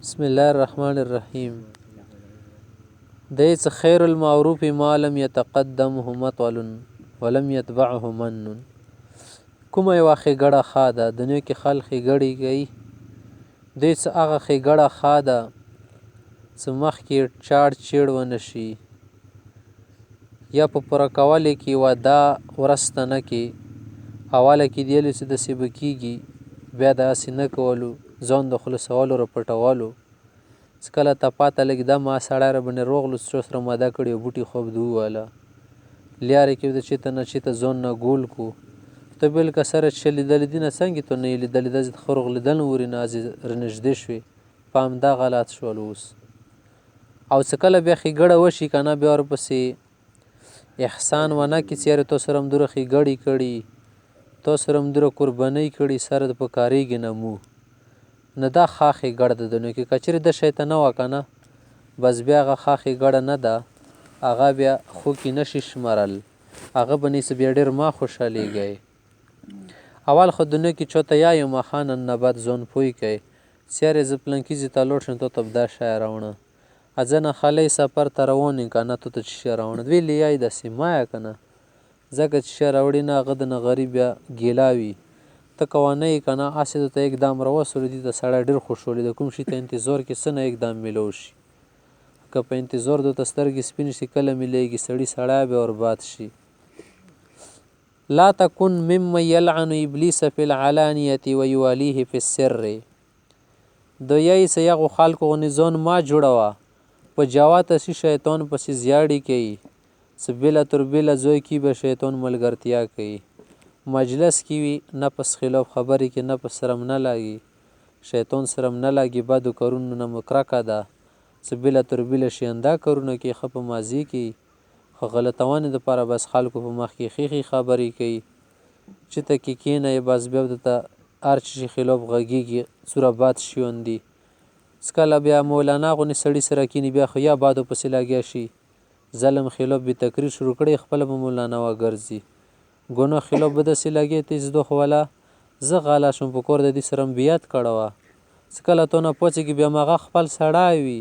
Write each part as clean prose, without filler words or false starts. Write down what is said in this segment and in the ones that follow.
بسم الله الرحمن الرحیم. دیس خیر المعروف ما لم یتقدمه مطول ولم یتبعه من. کومه یوه ښېګړه ښه ده د نیکې خل ښېګړې کوي. دوی څه هغه ښېګړه ښه ده څه مخکې چاړ چیړ ونه شي، یا په پوره کولو کې وعده ورسته نه کې. اوله کې دیلو چې داسې به کېږي، بیا داسې نه کولو، ځان د خلاصولو راپټولو. چې کله ته پاته لږ دمه سړی راباندې روغلو، څو سره مده کړي او بوټي خوب د وواله لیارې کې د چېته نه چېته ځان نه ګول کو. ته بېلکه سره چې لیدلي دي نه څنګې تو نه یې لیدلي، داسې د ښه روغلېدل ورې نه ازې رانږدې شوې، په همدا غلط شول اوس. او چې کله بیا ښېګړه وشي که نه، بیا ورپسې احسان ونه کړي چې یارې تا سره همدومره ښېګړې کړي، تا سره همدومره قربانۍ کړي، سره د پکارېږي نه مو. نه دا ښه ښېګړه ده د نیکۍ. که چېرې ده شی ته نه وه که نه، بس بیا هغه ښه ښېګړه نه ده، هغه بیا ښو کې نه شي شمرل، هغه به نیسه بیا ډېر مه خوشحالېږئ. اول خو د نیکۍ چاته یایم ښه، نن نه بعد ځان پوه کړئ چې یارې زه پلانکي ځای ته لاړ شم، تا ته به دا شی راوړه. ځه نه خلۍ سفر ته روان یم که نه، تا ته چې شی راوړه ویلې یایې داسې مه یه که نه، ځکه چې شی راوړي نه، هغه د نه غریب بیا ګیله وي. ته که ونه یې که نه، هسې درته اقدام راوستلو دي، ته سړی ډېر خوشحالي د کوم شي ته انتظار کې څه نه اقدام میلاو شي. که په انتظار درته سترګې سپینې شي، کله میلیږي سړی بیا ورباد شي. لا تکن ممن یلعن ابلیس فی العلانیة ویوالیه فی السر. د یایې څه یغو خلکو غوندې ځان ما جوړوه، په جواته سي شیطان پسې زیاړې کوي، څه بېله تر بېله ځای کې به شیطان ملګرتیا کوي. مجلس کې وي نفس خلاف خبرې کې نفس سره م نه لګي، شیطان سره م نه لګي، بدو کارونو نه مو کرکه ده. څه بېله تر بېله شینده کارونه کوي، ښه په مازې کې خو غلطونې دپاره بس خلکو په مخ کې ښې خبرې کوي. چېته کې کښېنئ بس بیا درته هر چي شي خلاف غږېږي، څوره بد شیان دي. چې کله بیا مولانا غوندې سړي سره کښېني، بیا خو یا بدو پسې لګیا شي، ظلم خلاف بې تقریر شروع کړی، خپله به مولانا وګرځي. ګناه خلاف به داسې لګې ته چې دوه والا زه غله شوم، په کور د دې سره م بیعت کړی وه. چې کله تا نه پاڅېږي، بیا هم هغه خپل سړی وي،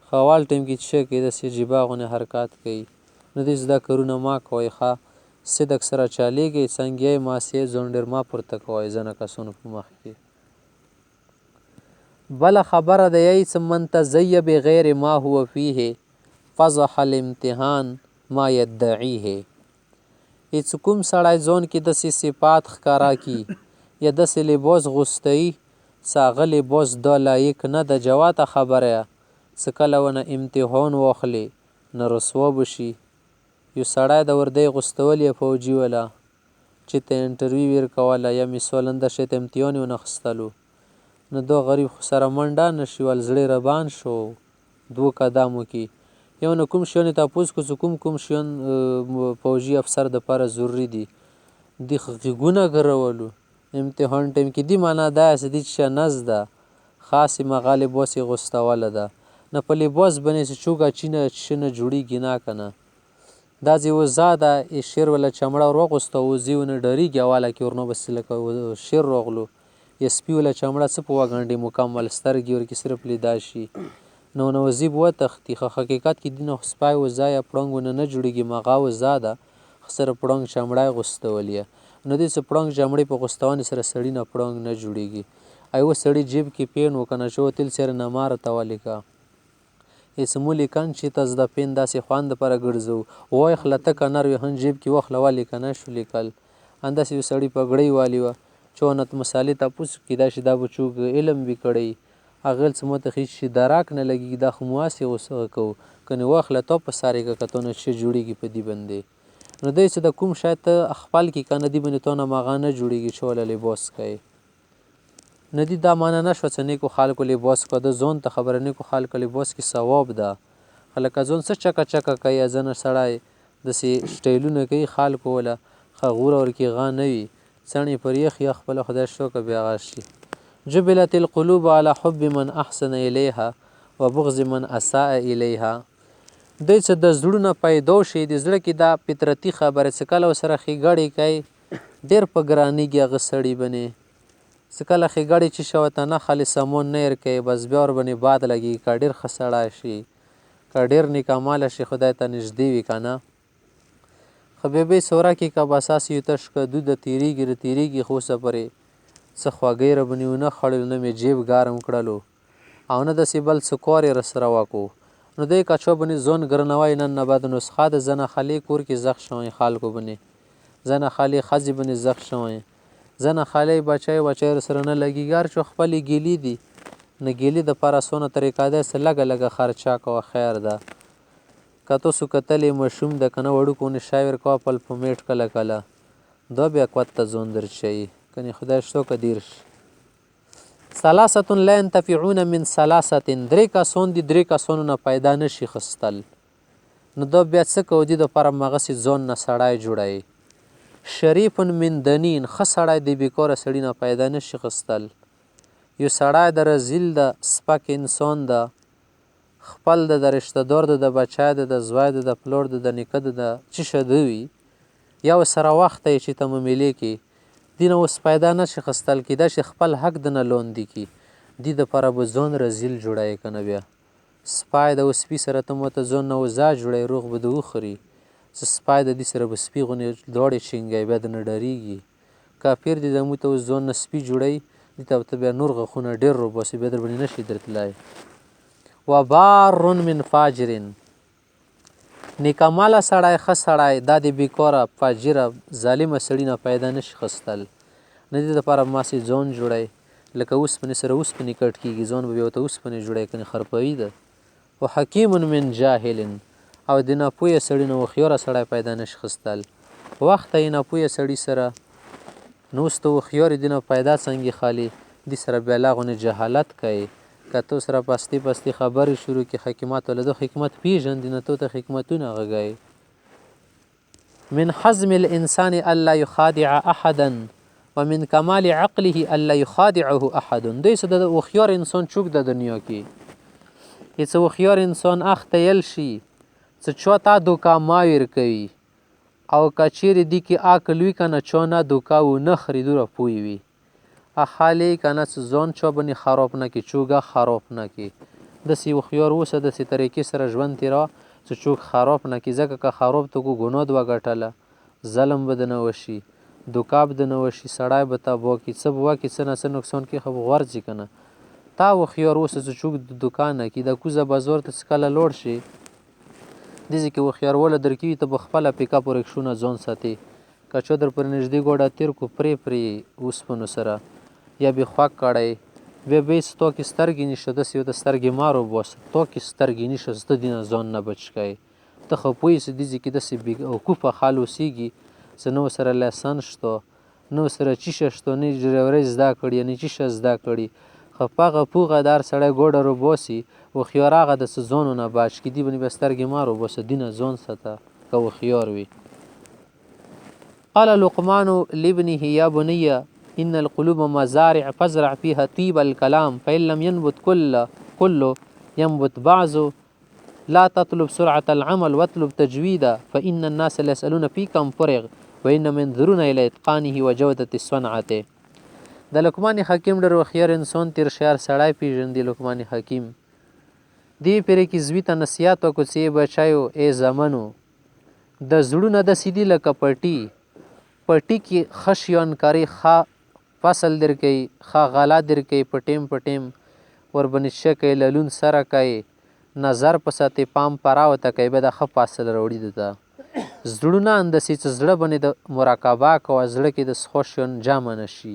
خو اول ټایم کې چې شی کوي داسې عجیبه غوندې حرکات کوي. نو داسې دا کارونه مه کوئ ښه، صدق سره چلېږئ، څنګیايي معاصیې ځان ډېر مه پورته کوئ ځینو کسانو په مخ کې. بله خبره د یایي څه من تزیه بغیر ما هو فیه فضح الامتحان ما یدعیه. چې کوم سړی ځان کې داسې صفات ښکاره کي یا داسې لباس غوسته څه هغه لباس دا لایق نه ده، جواته خبره څه کله ونه امتحان واخلي نه رسوا به شي. یو سړی د وردۍ غوستول یا فوجي وله، چې ته انټرویو یې ورکوله، یا مثالا دا شی ته امتحان یې ونه اخیستلو، نو دا غریب خو سره منډه نه شي ول، زړه یې ربان شو 2 قدمو کې. یو نه کوم شیان یې تپوس کړو چې کوم شیان فوجي افسر دپاره ضروري دي، دې خو غېږونه ګرولو امتحان ټایم کې. دې معنا دا چې دې شی نه زده، خاصې هغه لباس یې غوستوله ده. نه په لباس باندې چې چوګه چینه څه نه جوړېږي نه که نه. دا ځې وزه ده، شیر وله چمړه ور وغوسته، وزې ونه ډارېږي اوله کې، ورنه بسې لکه شیر راغلو، یا سپي وله چمړه څه په وګنډي مکمل، سترګې ورکې صرف لیده شي، نو وزې به وتښتي. خو حقیقت کې دې نه سپی وزه یا پړانګ ونه نه جوړېږي، هغه وزه ده، خو صرف پړانګ چمړه یې غوستولې. نو داسې پړانګ چمړې په غوستونې سره سړي نه پړانګ نه جوړېږي. یوه سړي جیب کې پین و که نه، چې وتل سره نه ما راته ولیکه چې مو لیکن چې ته زده پین داسې خوند دپاره ګرځو، وایي خله ته که نر وي هم جیب کې واخله ولیکه، نه شو لیکل. همداسې یو سړي پګړۍ والي وه، چې ونه مسالې تپوس کړي دا چې دا به څوک علم وي کړی، هغه ویل چې ما ته هېڅ شي درک نه لګېږي، دا خو مو هسې غوسه کوو، کنې واخله تا په سر یې کړه، که تا نه څه جوړېږي په دې باندې. نو دی چې د کوم شی ته خپل کړي که نه، دې باندې تا نه هغه نه جوړېږي چې واله لباس کوې. نه دي دا معنا نه شوه چې نیکو خلکو لباس کوه، ده ځان ته خبره، نیکو خلکو لباس کې ثواب ده. خلک ځان څه چکه کوي، ځنه سړی داسې سټایلونه کوي خلکو وله، ښه غوره ورکې غه نه وي، څڼې پر یخ یخ خپله خدای شکر بیا هغه شي. جبلت القلوب على حب من احسن الیها و بغض من اساء الیها. دوی چې د زړونه پیدا شي، د زړه کې دا فطرتي خبره چې کله ورسره ښېګړې کوي، ډېر په ګرانېږي هغه سړي باندې، چې کله ښېګړې چې شه ورته نه خالي سمون نه هېر کوي بس بیا ورباندې باد لګي که ډېر ښه سړی شي که ډېر نیکماله شي خدای ته نږدې وي که نه خو بیا به یې سوره کې که بس هسې یو تش که دوده تېرېږي تېرېږي خو اوسه پورې څه خوږۍ راباندې ونه خوړلو نه مې جیب ګرم کړلو او نه داسې بل څه کار یې راسره وکړو نو دی که چا باندې ځان ګرنوی نن نه بعد نسخه د زنه خالي کور کې زخ شوی خلکو باندې زنه خالي ښځې باندې زخ شوی زنه خالي بچی وچی راسره نه لګېږي هر چا خپلې ګیلې دي نه ګیلې دپاره څونه طریقه ده چې لږه لږه خرچه کوه خیر ده که تاسو کتلې ماشوم ده که نه وړوکو باندې شی ورکوه پل په میټ کله کله دا بیا قوت ته ځان درچوي کنې خدای شته که دیر شي ثلاثة لا ينتفعون من ثلاثة درې کسان دي درې کسانو نه پیدا نشي خستل نو دا بیا څه کوو دې دپاره همغسې ځان نه سړی جوړوي شریف من دنین ښه سړی د بېکاره سړي نه پیدا نشي خستل یو سړی د رزیل ده سپک انسان ده خپل د رشته دار ده د بچی ده د زوی ده د پلار ده د نیکه ده د چې شه ده وي یا ورسره وخت دی چې ته معاملې کې دې نه اوس پیدا نشي خستل کېدای شي خپل حق د نه لاندې کړي دې دپاره به ځان رزیل جوړوي که نه بیا سپی د سپي سره ته ماته ځان نه وزه جوړوي روغ به د وخوري چې سپی د دې سره به سپي غوندې دواړې چینګوي بیا د نه ډارېږي کافر دې د مو ته اوس ځان نه سپي جوړوي دې ته ته بیا نور غاښونه ډېر روباسي بیا در باندې نشي درتلی وبار من فاجر نیکماله سړی ښه سړی دا د بېکاره فاجره ظالمه سړي نه پیدا نشي خستل نه دې دپاره ماسې ځان جوړی لکه اوسپنې سره اوسپنې کټ کېږي ځان به بیا ورته اوسپنې جوړی کنې خرپوي ده و حکیم من جاهل او د ناپویه سړي نه هوښیاره سړی پیدا نشي خستل وخت یې ناپویه سړي سره نو اوس ته هوښیار دې نه پیدا څنګه خالي دې سره بیا لا غونې جهالت کوي که تو سره پستې پستې خبرې شروع کړي حکمت والا ده حکمت پېژندي نه تو ته حکمتونه غږوي من حزم الانسان الا يخادع احدا ومن کمال عقله الا يخادعه احد دوی څه د هوښیار انسان چوک د دنیا کې هېڅ هوښیار انسان اخته یل شي څه چا ته دوکه ما ورکوي او که چیرې دې کې عقل وي که نه چا نه دوکه ونه خوري دومره پوه وي خالي که نه څه ځان چا باندې خراب نه کړي چوکه خراب نه کړي داسې هوښیار اوسه داسې طریقې سره ژوند تېروه چې څوک خراب نه کړي ځکه که خراب ته کو ګناه دې وګټله ظلم به دنه وشي دوکه به دنه وشي سړی به تباه کړي څه به وکړي څه نه څه نقصان کړي خو به غورځي که نه تا هوښیار اوسه چې څوک د دوکه نه کړي د کوزه بازار ته چې کله لوړ شي داسې کې هوښیارواله در کې وي ته به خپله پیکاپ ورکشونه ځان ساتي که چا در پرې نږدې ګوډه تېر کړو پرې اوسپنو سره یا به خوږ کړی بیا به یې تا کې سترګې نشته داسې ورته سترګې مه روباسه تا کې سترګې نشته زه ته دې نه ځان نه بچ کوې ته خو پوهېږې چې دې ځای کې داسې بېوقوفه خل اوسېږي چې نه ورسره لایسنس شته نه ورسره چیشه شته نه یې ډرایورۍ زده کړې نه چیشه زده کړي خو په هغه پوغه د هر سړی ګوډه روباسي هوښیار هغه ده چې ځانو نه بچ کړي دې باندې بیا سترګې مه روباسه دې نه ځان ساته که هوښیار وي قال لقمان لابنه یا بني إن القلوب مزارع فازرع فيها طيب الكلام فإن لم ينبت كله ينبت بعضه لا تطلب سرعة العمل واطلب تجويدا فإن الناس لا يسألون في كم فرغ وإنما ينظرون إلى إتقانه وجودة الصنعة د لقمان حکیم ډېر هوښیار انسان تېر شیار سړی پېژندي لقمان حکیم دې پرې کې زوی ته نصیحت وکړو چې ای بچیو ای زامنو د زړونه داسې دي لکه پټي کې ښه شیان کاري ښه فصل در کوي ښه غله در کوي په ټیم ورباندې ښه کوي للون سره کوي نظر په ساتي پام پراوته کوي بیا د ښه فصل راوړي ده ته زړونه انداسې چې زړه باندې د مراقبه کوه زړه کې د ښو شیان جمع نه شي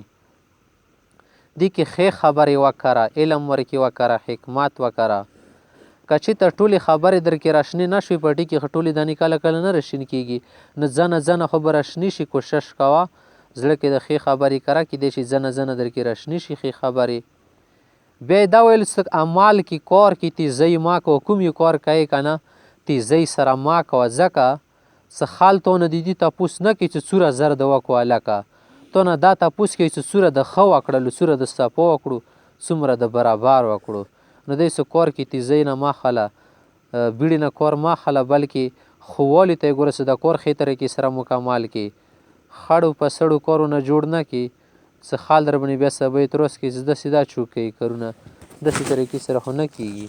دې کې ښې خبرې وکړه علم ورکې وکړه حکمت وکړه که چېرته ټولې خبرې در کې راشنې نه شوي په ټي کې خو ټولې دانې کله کله نه راشین کېږي نو ځنه خو به راشنې شي کوشش کوه زړه کې د ښې خبرې کړه کېدای شي ځنه در کې راشنې شي ښې خبرې بیا یې دا ویل چې عمال کې کار کې تیزۍ مه کوه کوم یو کار کوې که نه تیزۍ سره مه کوه ځکه څه خال تا نه د دې تپوس نه کوي چې څوره زر د وکړو هلکه تا نه دا تپوس کوي چې څوره د ښه وکړلو څوره د صفا وکړو څومره د برابر وکړو نو دی څه کار کې تیزۍ نه مه خله بیړې نه کار مه خله بلکې ښه والي ته یې ګوره چې د کار ښې طریقې سره مکمل کړي خړو په سړو کارونه جوړ نه کړي څه خال در باندې بیا سبا یې تر اوسه کې داسې دا چوک کوي کارونه داسې طریقې سره خو نه کېږي